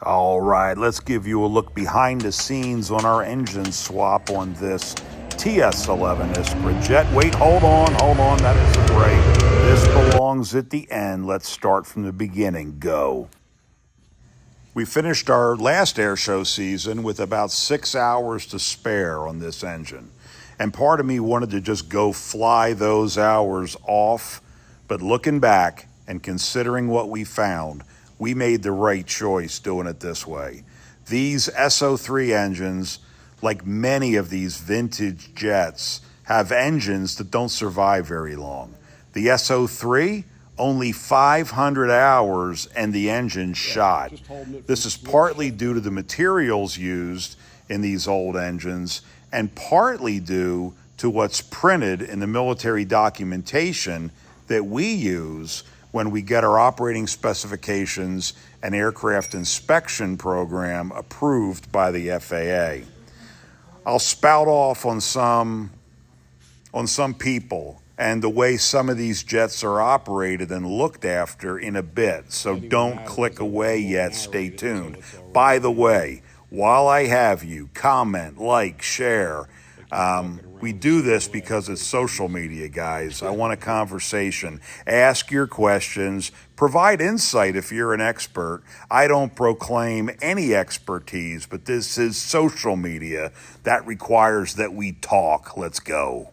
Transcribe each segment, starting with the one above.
All right, let's give you a look behind the scenes on our engine swap on this TS-11 Iskra jet. Wait, hold on, that isn't right. This belongs at the end. Let's start from the beginning. Go. We finished our last air show season with about 6 hours to spare on this engine. And part of me wanted to just go fly those hours off, but looking back and considering what we found, we made the right choice doing it this way. These SO3 engines, like many of these vintage jets, have engines that don't survive very long. The SO3, only 500 hours and the engine shot. This is partly due to the materials used in these old engines and partly due to what's printed in the military documentation that we use when we get our operating specifications and aircraft inspection program approved by the FAA. I'll spout off on some people and the way some of these jets are operated and looked after in a bit, so don't click away yet, stay tuned. By the way, while I have you, comment, like, share. We do this because it's social media, guys. I want a conversation. Ask your questions. Provide insight if you're an expert. I don't proclaim any expertise, but this is social media. That requires that we talk. Let's go.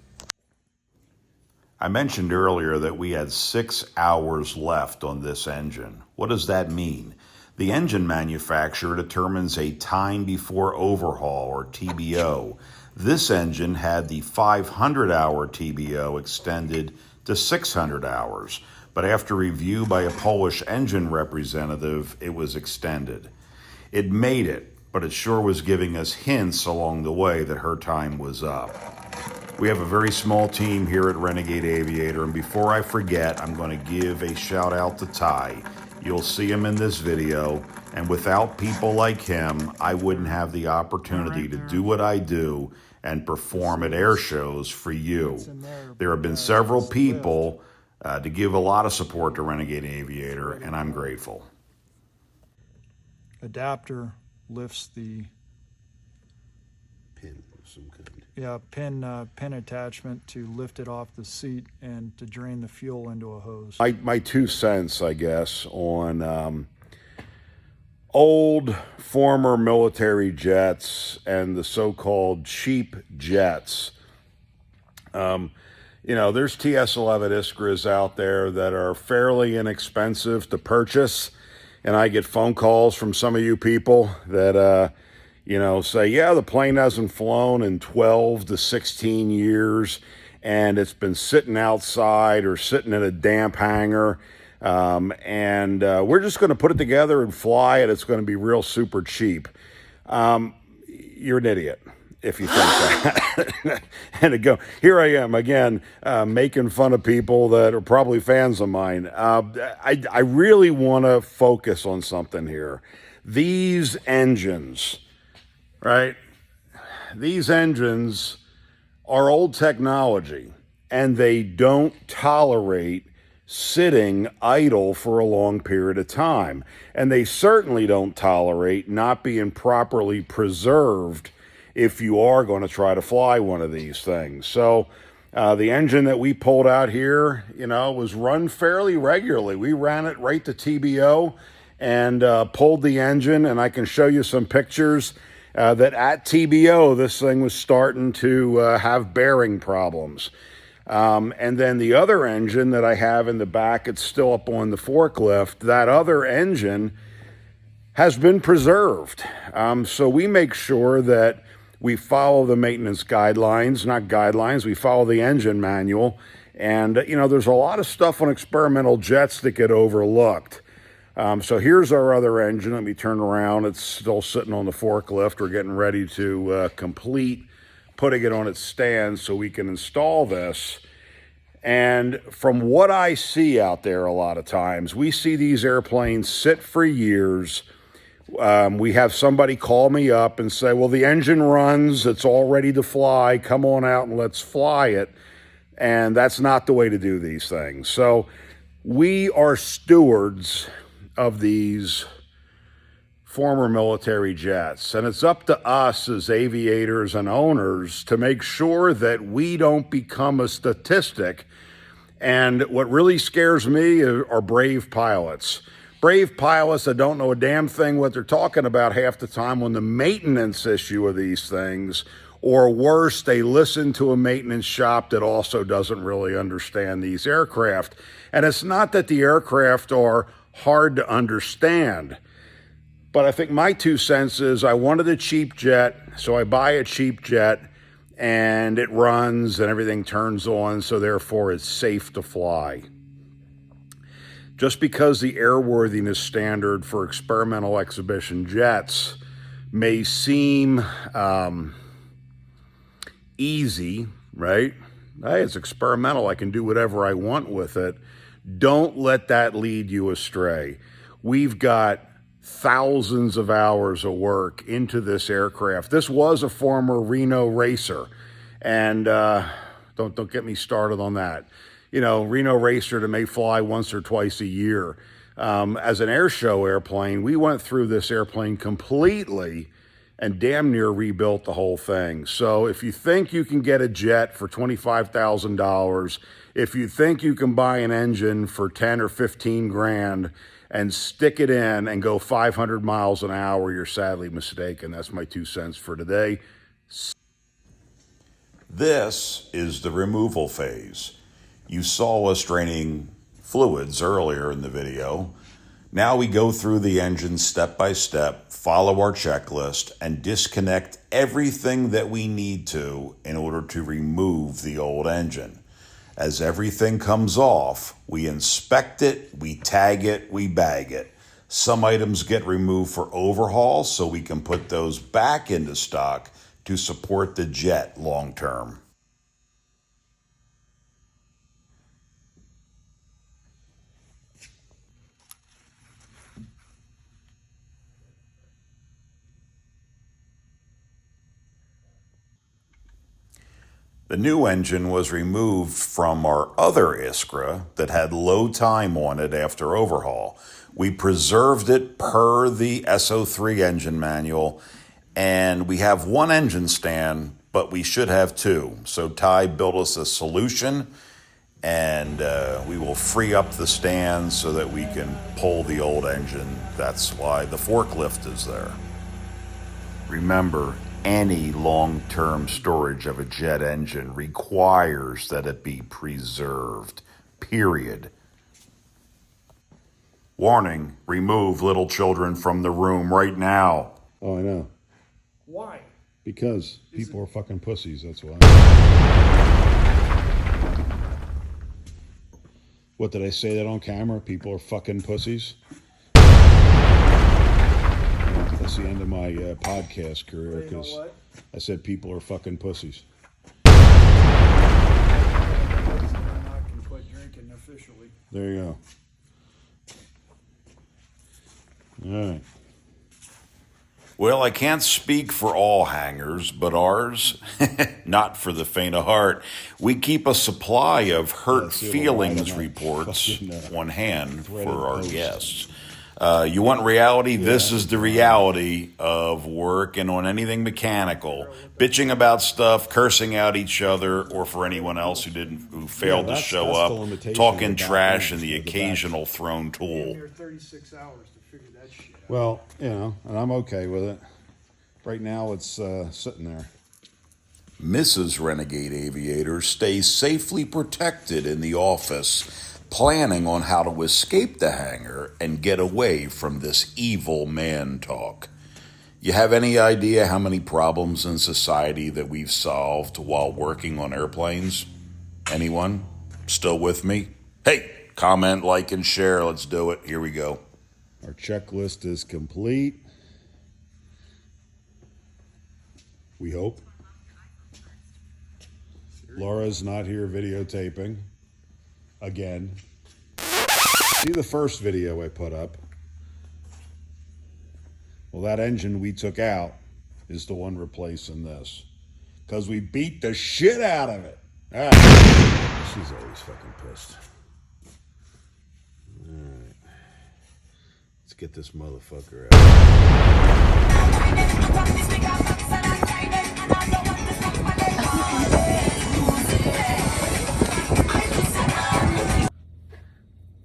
I mentioned earlier that we had 6 hours left on this engine. What does that mean? The engine manufacturer determines a time before overhaul, or TBO. This engine had the 500-hour TBO extended to 600 hours, but after review by a Polish engine representative, it was extended. It made it, but it sure was giving us hints along the way that her time was up. We have a very small team here at Renegade Aviator, and before I forget, I'm going to give a shout out to Ty. You'll see him in this video, and without people like him, I wouldn't have the opportunity to do what I do and perform at air shows for you. There have been several people to give a lot of support to Renegade Aviator, and I'm grateful. Adapter lifts the pin of some kind. Yeah, pin attachment to lift it off the seat and to drain the fuel into a hose. My 2 cents, I guess, on old former military jets and the so-called cheap jets. There's TS-11 Iskras out there that are fairly inexpensive to purchase, and I get phone calls from some of you people that say, yeah, the plane hasn't flown in 12 to 16 years, and it's been sitting outside or sitting in a damp hangar, and we're just going to put it together and fly it. It's going to be real super cheap. You're an idiot if you think that. And here I am again, making fun of people that are probably fans of mine. I really want to focus on something here. These engines, right? These engines are old technology, and they don't tolerate sitting idle for a long period of time. And they certainly don't tolerate not being properly preserved if you are going to try to fly one of these things. So the engine that we pulled out here, was run fairly regularly. We ran it right to TBO and pulled the engine, and I can show you some pictures that at TBO, this thing was starting to have bearing problems. And then the other engine that I have in the back, it's still up on the forklift, that other engine has been preserved. So we make sure that we follow the maintenance guidelines, not guidelines, we follow the engine manual. And, there's a lot of stuff on experimental jets that get overlooked. So here's our other engine. Let me turn around. It's still sitting on the forklift. We're getting ready to complete putting it on its stand so we can install this. And from what I see out there a lot of times, we see these airplanes sit for years. We have somebody call me up and say, well, the engine runs, it's all ready to fly, come on out and let's fly it. And that's not the way to do these things. So we are stewards of these former military jets. And it's up to us as aviators and owners to make sure that we don't become a statistic. And what really scares me are brave pilots. Brave pilots that don't know a damn thing what they're talking about half the time on the maintenance issue of these things, or worse, they listen to a maintenance shop that also doesn't really understand these aircraft. And it's not that the aircraft are hard to understand, but I think my 2 cents is I wanted a cheap jet, so I buy a cheap jet, and it runs and everything turns on, so therefore it's safe to fly. Just because the airworthiness standard for experimental exhibition jets may seem easy, right? Hey, it's experimental. I can do whatever I want with it. Don't let that lead you astray. We've got thousands of hours of work into this aircraft. This was a former Reno racer, and don't get me started on that. You know, Reno racer that may fly once or twice a year. As an air show airplane, we went through this airplane completely and damn near rebuilt the whole thing. So if you think you can get a jet for $25,000, if you think you can buy an engine for 10 or 15 grand and stick it in and go 500 miles an hour, you're sadly mistaken. That's my 2 cents for today. This is the removal phase. You saw us draining fluids earlier in the video. Now we go through the engine step by step, follow our checklist, and disconnect everything that we need to in order to remove the old engine. As everything comes off, we inspect it, we tag it, we bag it. Some items get removed for overhaul so we can put those back into stock to support the jet long term. The new engine was removed from our other Iskra that had low time on it after overhaul. We preserved it per the SO3 engine manual, and we have one engine stand, but we should have two. So Ty built us a solution, and we will free up the stand so that we can pull the old engine. That's why the forklift is there. Remember, any long-term storage of a jet engine requires that it be preserved, period. Warning, remove little children from the room right now. Oh, I know. Why? Because people are fucking pussies, that's why. What, did I say that on camera? People are fucking pussies? That's the end of my podcast career, because I said people are fucking pussies. I can quit drinking officially. There you go. All right. Well, I can't speak for all hangars, but ours, not for the faint of heart. We keep a supply of hurt feelings reports on hand for our guests. You want reality? Yeah. This is the reality of working on anything mechanical, bitching about stuff, cursing out each other, or for anyone else who failed to show up, talking trash, and the occasional thrown tool. 36 hours to figure that shit out. Well, you know, and I'm okay with it. Right now, it's sitting there. Mrs. Renegade Aviator stays safely protected in the office, planning on how to escape the hangar and get away from this evil man talk. You have any idea how many problems in society that we've solved while working on airplanes? Anyone? Still with me? Hey, comment, like, and share. Let's do it. Here we go. Our checklist is complete. We hope. Laura's not here videotaping. Again. See the first video I put up? Well, that engine we took out is the one replacing this. Because we beat the shit out of it. All right. She's always fucking pissed. All right. Let's get this motherfucker out.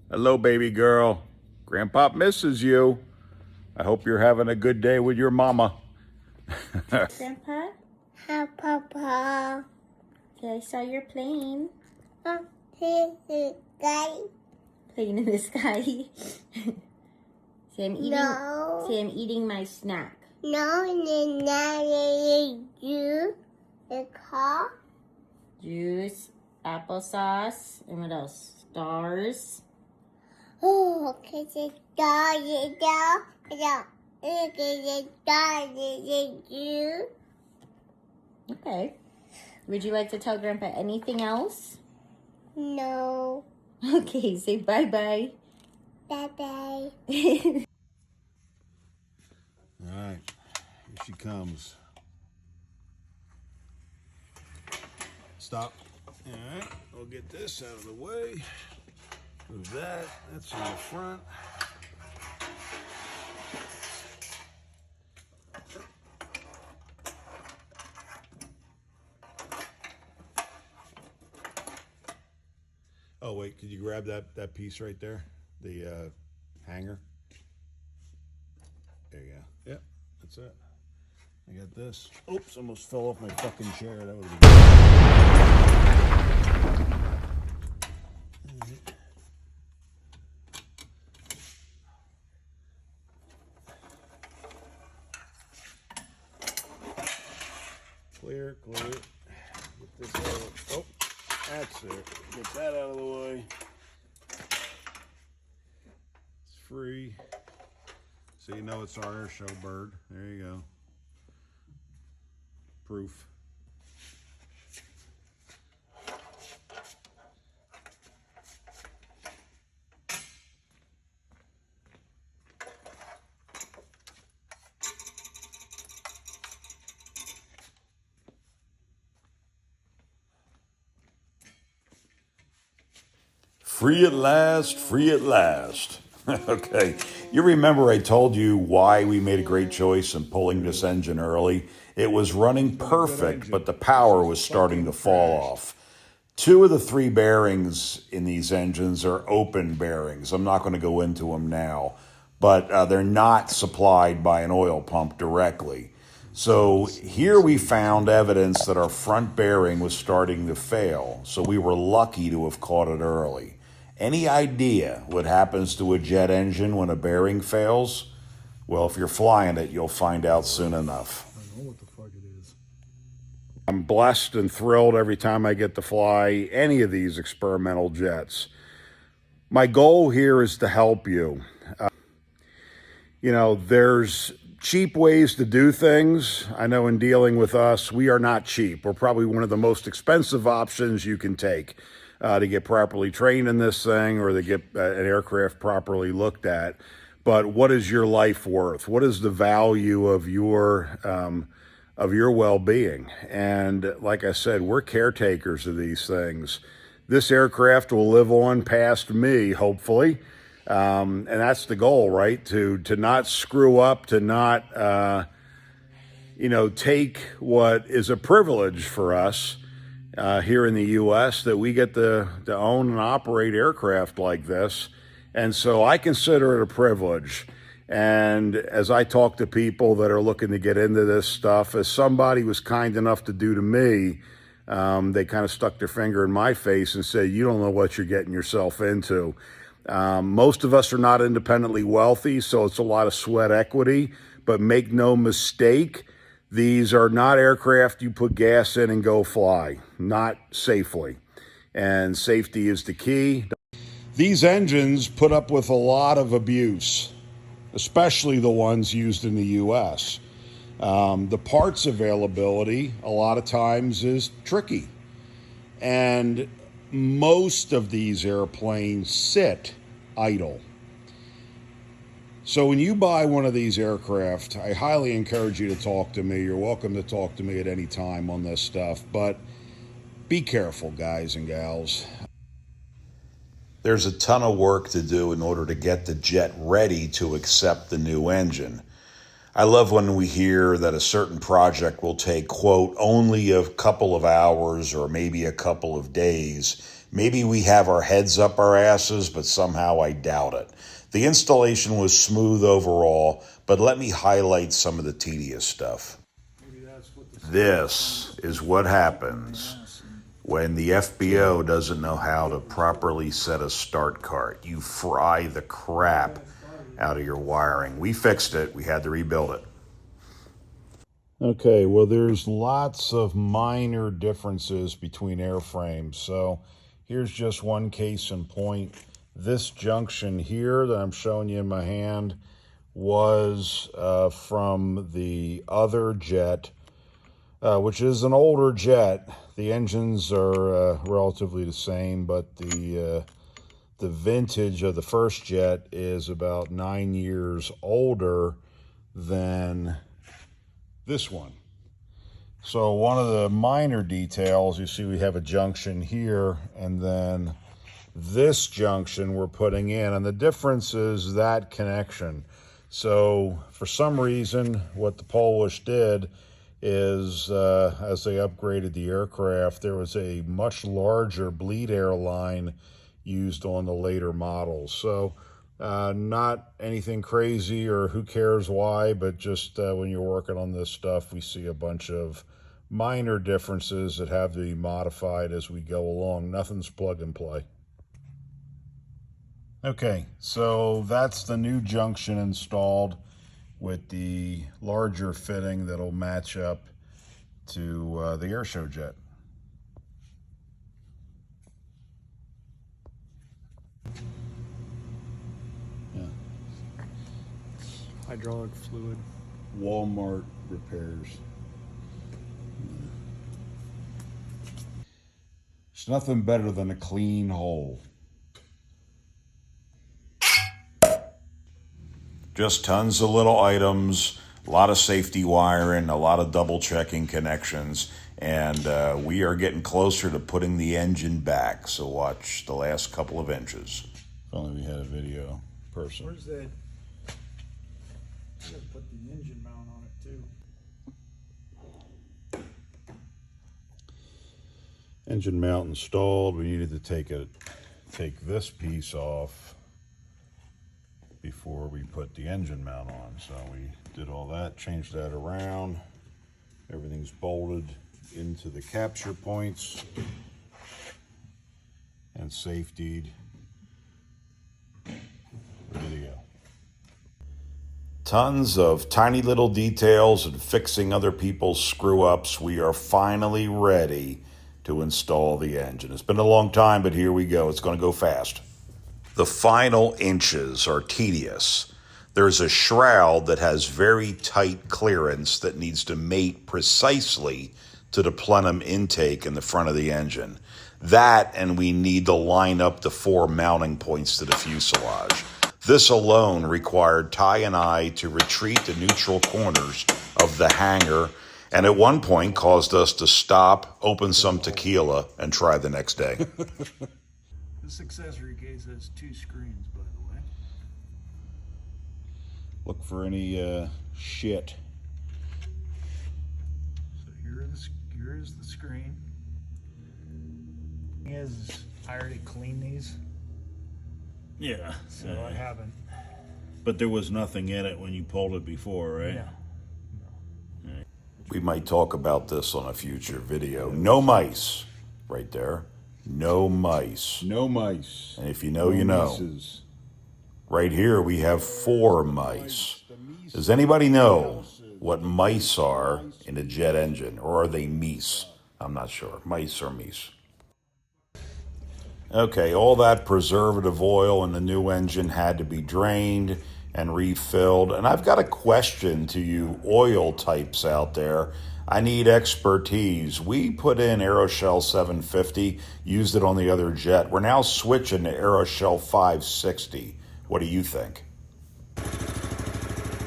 Hello, baby girl. Grandpa misses you. I hope you're having a good day with your mama. Grandpa? Hi, Papa. Okay, I saw your plane. Here's the guy. Plane in the sky. I'm eating my snack. No, it's not you. The car. Juice, applesauce, and what else? Stars. Oh, okay, the dog is down. The dog is you. Okay. Would you like to tell Grandpa anything else? No. Okay, say bye-bye. Bye-bye. All right, here she comes. Stop. All right, we'll get this out of the way. Move that. That's in the front. Oh, wait, could you grab that piece right there? The hanger? There you go. Yep, that's it. I got this. Oops, almost fell off my fucking chair. That would have been good. Clear. Get this out. Oh, that's it. Get that out of the way. It's free. So you know it's our airshow bird. There you go. Proof. Free at last, free at last. Okay, you remember I told you why we made a great choice in pulling this engine early? It was running perfect, but the power was starting to fall off. 2 of the 3 bearings in these engines are open bearings. I'm not going to go into them now, but they're not supplied by an oil pump directly. So here we found evidence that our front bearing was starting to fail, so we were lucky to have caught it early. Any idea what happens to a jet engine when a bearing fails? Well, if you're flying it, you'll find out soon enough. I know what the fuck it is. I'm blessed and thrilled every time I get to fly any of these experimental jets. My goal here is to help you. There's cheap ways to do things. I know in dealing with us, we are not cheap. We're probably one of the most expensive options you can take to get properly trained in this thing or to get an aircraft properly looked at. But what is your life worth? What is the value of your well-being? And like I said, we're caretakers of these things. This aircraft will live on past me, hopefully. And that's the goal, right? To not screw up, to not, take what is a privilege for us here in the U.S. that we get to own and operate aircraft like this. And so I consider it a privilege. And as I talk to people that are looking to get into this stuff, as somebody was kind enough to do to me, they kind of stuck their finger in my face and said, you don't know what you're getting yourself into. Most of us are not independently wealthy, so it's a lot of sweat equity. But make no mistake, these are not aircraft you put gas in and go fly, not safely. And safety is the key. These engines put up with a lot of abuse, especially the ones used in the U.S. The parts availability a lot of times is tricky. And most of these airplanes sit idle. So when you buy one of these aircraft, I highly encourage you to talk to me. You're welcome to talk to me at any time on this stuff, but be careful, guys and gals. There's a ton of work to do in order to get the jet ready to accept the new engine. I love when we hear that a certain project will take, quote, only a couple of hours or maybe a couple of days. Maybe we have our heads up our asses, but somehow I doubt it. The installation was smooth overall, but let me highlight some of the tedious stuff. This is what happens when the FBO doesn't know how to properly set a start cart. You fry the crap out of your wiring. We fixed it. We had to rebuild it. Okay, well, there's lots of minor differences between airframes. So here's just one case in point. This junction here that I'm showing you in my hand was from the other jet, which is an older jet. The engines are relatively the same, but the vintage of the first jet is about 9 years older than this one. So one of the minor details, you see we have a junction here, and then this junction we're putting in, and the difference is that connection. So for some reason, what the Polish did is, as they upgraded the aircraft, there was a much larger bleed air line used on the later models. So not anything crazy or who cares why, but just when you're working on this stuff, we see a bunch of minor differences that have to be modified as we go along. Nothing's plug and play. Okay, so that's the new junction installed with the larger fitting that'll match up to the airshow jet. Yeah. Hydraulic fluid. Walmart repairs. It's nothing better than a clean hole. Just tons of little items, a lot of safety wiring, a lot of double checking connections, and we are getting closer to putting the engine back. So watch the last couple of inches. If only we had a video person. Where's that? You gotta put the engine mount on it too. Engine mount installed. We needed to take this piece off before we put the engine mount on. So we did all that, changed that around. Everything's bolted into the capture points and safetied. Ready to go. Tons of tiny little details and fixing other people's screw-ups. We are finally ready to install the engine. It's been a long time, but here we go. It's going to go fast. The final inches are tedious. There's a shroud that has very tight clearance that needs to mate precisely to the plenum intake in the front of the engine. That, and we need to line up the 4 mounting points to the fuselage. This alone required Ty and I to retreat the neutral corners of the hangar, and at one point caused us to stop, open some tequila, and try the next day. This accessory case has 2 screens, by the way. Look for any shit. So here's the screen. Thing is, I already cleaned these, Yeah. so I haven't. But there was nothing in it when you pulled it before, right? Yeah. We might talk about this on a future video. No mice, right there. No mice. No mice. And if you know, you know. Mices. Right here we have 4 mice. Does anybody know what mice are in a jet engine? Or are they meese? I'm not sure. Mice or meese. Okay, all that preservative oil in the new engine had to be drained and refilled. And I've got a question to you oil types out there. I need expertise. We put in Aeroshell 750, used it on the other jet. We're now switching to Aeroshell 560. What do you think?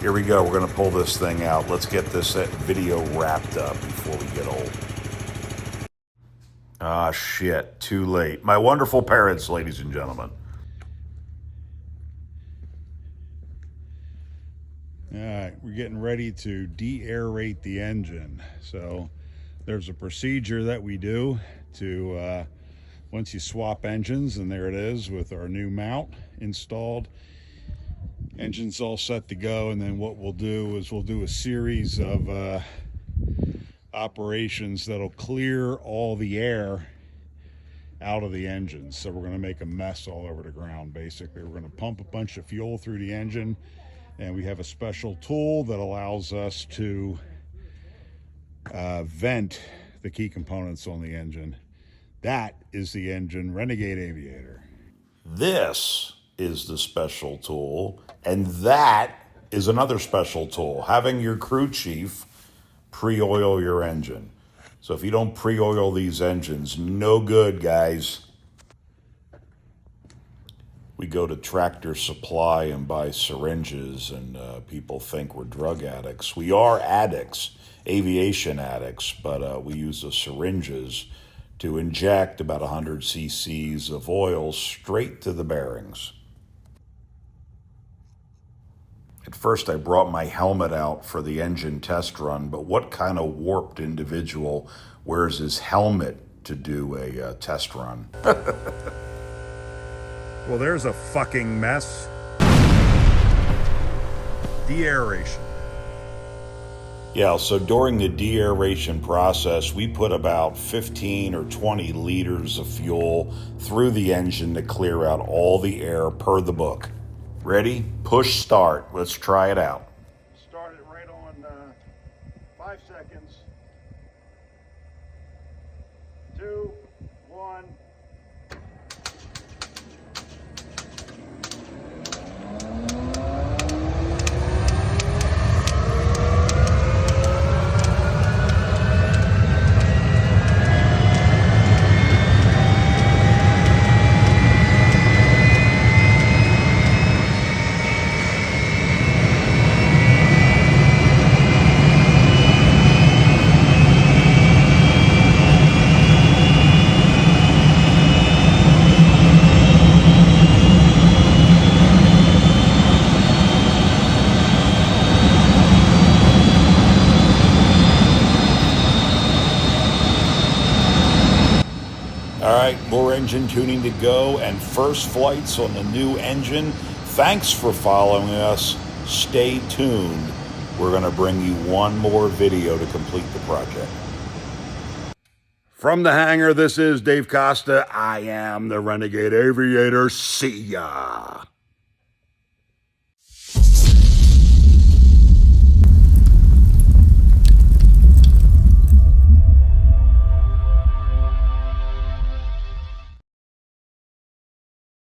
Here we go. We're going to pull this thing out. Let's get this video wrapped up before we get old. Ah, shit. Too late. My wonderful parents, ladies and gentlemen. All right, we're getting ready to de-aerate the engine. So there's a procedure that we do to, once you swap engines, and there it is with our new mount installed. Engine's all set to go, and then what we'll do is we'll do a series of operations that'll clear all the air out of the engine. So we're going to make a mess all over the ground. Basically, we're going to pump a bunch of fuel through the engine, and we have a special tool that allows us to vent the key components on the engine. That is the engine Renegade Aviator. This is the special tool, and that is another special tool, having your crew chief pre-oil your engine. So if you don't pre-oil these engines, no good, guys. We go to Tractor Supply and buy syringes, and people think we're drug addicts. We are addicts, aviation addicts, but we use the syringes to inject about 100 cc's of oil straight to the bearings. At first, I brought my helmet out for the engine test run, but what kind of warped individual wears his helmet to do a test run? Well, there's a fucking mess. De-aeration. Yeah, so during the de-aeration process, we put about 15 or 20 liters of fuel through the engine to clear out all the air per the book. Ready? Push start. Let's try it out. Start it right on 5 seconds. 2, 1. All right, more engine tuning to go and first flights on the new engine. Thanks for following us. Stay tuned. We're going to bring you one more video to complete the project. From the hangar, this is Dave Costa. I am the Renegade Aviator. See ya.